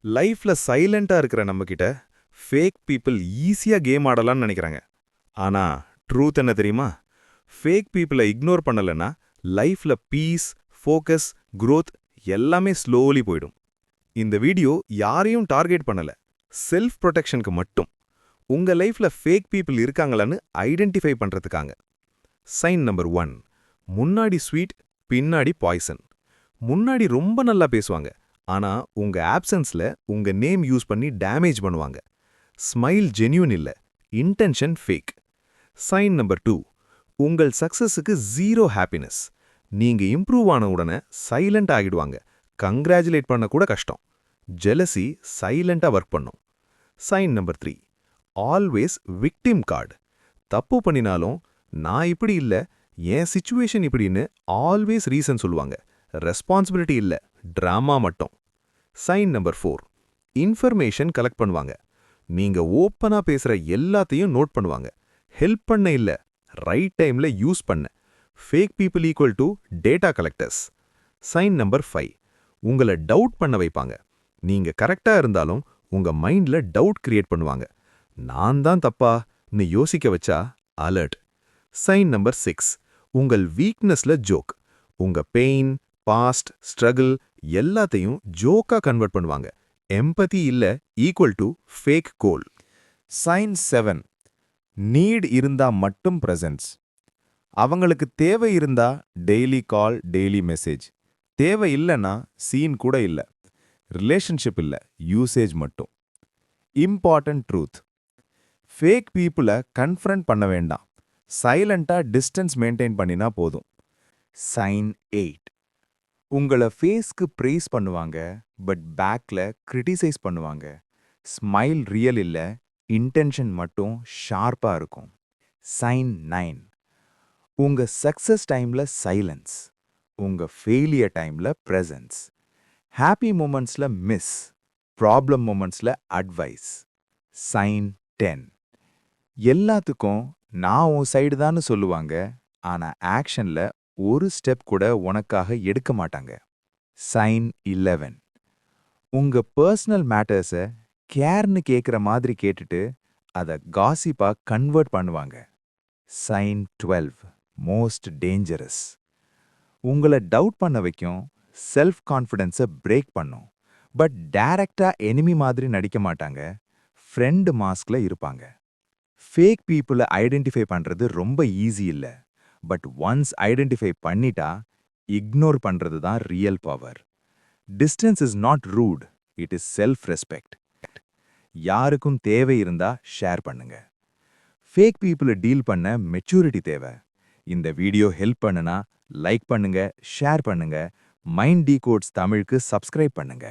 லைஃப்ல சைலண்டா இருக்கிற நம்மகிட்ட ஃபேக் பீப்பிள் ஈஸியா கேம் ஆடலாம்னு நினைக்கிறாங்க. ஆனா ட்ரூத் என்ன தெரியுமா? ஃபேக் பீப்பிளை இக்னோர் பண்ணலன்னா லைஃப்ல பீஸ், ஃபோக்கஸ், growth எல்லாமே ஸ்லோலி போயிடும். இந்த வீடியோ யாரையும் டார்கெட் பண்ணல, செல்ஃப் ப்ரொடெக்ஷனுக்கு மட்டும். உங்க லைஃப்ல ஃபேக் பீப்பிள் இருக்காங்களான்னு ஐடென்டிஃபை பண்றதுக்காங்க. சைன் நம்பர் 1, முன்னாடி ஸ்வீட், பின்னாடி பாய்சன். முன்னாடி ரொம்ப நல்லா பேசுவாங்க, ஆனா உங்க ஆப்சன்ஸ்ல உங்க நேம் யூஸ் பண்ணி டேமேஜ் பண்ணுவாங்க. ஸ்மைல் ஜென்யூன் இல்ல, இன்டென்ஷன் ஃபேக். சைன் நம்பர் 2, உங்கள் சக்சஸுக்கு ஜீரோ ஹாப்பினஸ். நீங்க இம்ப்ரூவ் ஆன உடனே சைலண்ட் ஆகிடுவாங்க, கங்க்ராச்சுலேட் பண்ண கூட கஷ்டம். ஜெலசி சைலண்டா ஒர்க் பண்ணும். Sign number 3, always victim card. தப்பு பண்ணினாலும் நான் இப்படி இல்ல, என் சிச்சுவேஷன் இப்படின்னு ஆல்வேஸ் ரீசன் சொல்லுவாங்க. ரெஸ்பான்சிபிலிட்டி இல்ல, டிராமா மட்டும். சைன் நம்பர் 4, இன்ஃபர்மேஷன் கலெக்ட் பண்ணுவாங்க. நீங்க ஓப்பனா பேசுற எல்லாத்தையும் நோட் பண்ணுவாங்க. ஹெல்ப் பண்ண இல்ல, ரைட் டைம்ல யூஸ் பண்ண. Fake people equal to data collectors. Sign number 5, உங்களை டவுட் பண்ண வைப்பாங்க. நீங்க கரெக்டா இருந்தாலும் உங்க மைண்ட்ல டவுட் கிரியேட் பண்ணுவாங்க. நான் தான் தப்பான்னு யோசிக்க வச்சா அலர்ட். சைன் நம்பர் 6, உங்கள் வீக்னஸ்ல ஜோக். உங்க பெயின், பாஸ்ட், ஸ்ட்ரகிள் எல்லாத்தையும் ஜோக்கா கன்வெர்ட் பண்ணுவாங்க. எம்பதி இல்ல, equal to fake goal. Sign 7, need இருந்தா மட்டும் பிரசன்ஸ். அவங்களுக்கு தேவை இருந்தா டெய்லி கால், டெய்லி மெசேஜ். தேவை இல்லைன்னா சீன் கூட இல்ல. ரிலேஷன்ஷிப் இல்ல, யூசேஜ் மட்டும். இம்பார்ட்டன்ட் ட்ரூத், ஃபேக் பீப்புளை கன்ஃபரண்ட் பண்ண வேண்டாம், சைலண்டா டிஸ்டன்ஸ் மெயின்டைன் பண்ணினா போதும். சைன் 8, உங்களை ஃபேஸ்க்கு ப்ரைஸ் பண்ணுவாங்க, பட் பேக்ல கிரிட்டிசைஸ் பண்ணுவாங்க. ஸ்மைல் ரியல் இல்ல, இன்டென்ஷன் மட்டும் ஷார்ப்பா இருக்கும். சைன் 9, உங்க சக்சஸ் டைம்ல சைலன்ஸ், உங்க ஃபெயிலியர் டைம்ல பிரசன்ஸ். ஹாப்பி மூமெண்ட்ஸ்ல மிஸ், ப்ராப்ளம் மூமெண்ட்ஸ்ல அட்வைஸ். சைன் 10, எல்லாத்துக்கும் நான் உன் சைடு தான்னு சொல்லுவாங்க, ஆனா ஆக்ஷன்ல ஒரு ஸ்டெப் கூட உனக்காக எடுக்க மாட்டாங்க. சைன் 11, உங்க பர்சனல் மேட்டர்ஸை கேர்னு கேட்குற மாதிரி கேட்டுட்டு அதை காசிப்பா கன்வெர்ட் பண்ணுவாங்க. சைன் 12, மோஸ்ட் டேஞ்சரஸ், உங்களை டவுட் பண்ண வைக்கும், செல்ஃப் கான்ஃபிடென்ஸை பிரேக் பண்ணும். பட் டைரக்டா எனிமி மாதிரி நடிக்க மாட்டாங்க, ஃப்ரெண்ட் மாஸ்க்ல இருப்பாங்க. ஃபேக் பீப்புளை ஐடென்டிஃபை பண்றது ரொம்ப ஈஸி இல்ல, பட் ஒன்ஸ் ஐடென்டிஃபை பண்ணிட்டா இக்னோர் பண்றது தான் real power. Distance is not root, it is self respect. யாருக்கும் தேவை இருந்தா ஷேர் பண்ணுங்க. ஃபேக் பீப்புளை டீல் பண்ண மெச்சூரிட்டி தேவை. இந்த வீடியோ ஹெல்ப் பண்ணுனா லைக் பண்ணுங்க, ஷேர் பண்ணுங்க. மைண்ட் டிகோட்ஸ் தமிழுக்கு சப்ஸ்கிரைப் பண்ணுங்க.